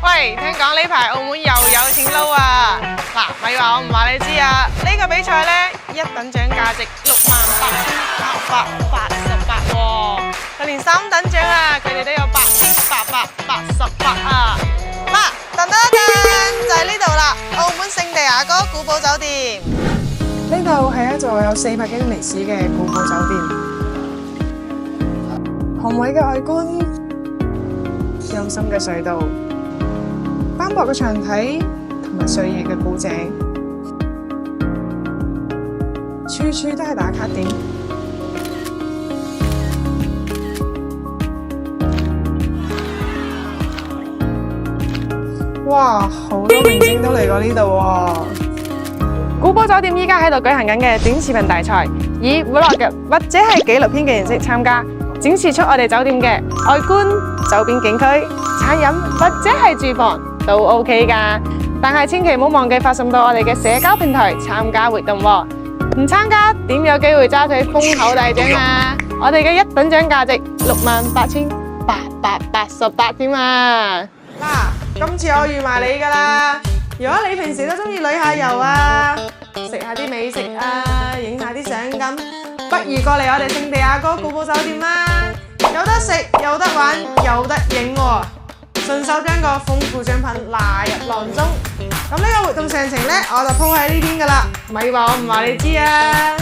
喂，聽講呢排澳門又有錢撈啊！嗱，咪話我唔話你知啊！呢個比賽呢，一等獎價值68,888喎，就連3等獎啊，佢哋都有8,888啊！嗱，噔噔噔，就係呢度啦，澳門聖地牙哥古堡酒店。呢度係一座有400幾年歷史嘅古堡酒店，宏偉嘅外觀，用心嘅隧道，斑駁嘅牆體同埋歲月嘅布景，處處都係打卡點。哇，好多明星都嚟過呢度喎！古堡酒店依家喺度舉行緊嘅短視頻大賽，以 vlog 或者係紀錄片嘅形式參加，展示出我哋酒店嘅外觀、周邊景區、餐飲或者係住房都 OK 噶。但係千祈唔好忘記發送到我哋嘅社交平台參加活動喎，唔參加點有機會揸取封口大獎啊！我哋嘅一等獎價值68,888添啊！嗱，今次我預埋你噶啦！如果你平時都中意旅下遊啊，食下啲美食啊，影下啲相咁，不如過嚟我哋聖地牙哥古堡酒店啦！有得食，有得玩，有得影喎，順手將個豐富獎品納入囊中。咁呢個活動詳情呢，我就鋪喺呢邊噶啦，咪話我唔話你知啊！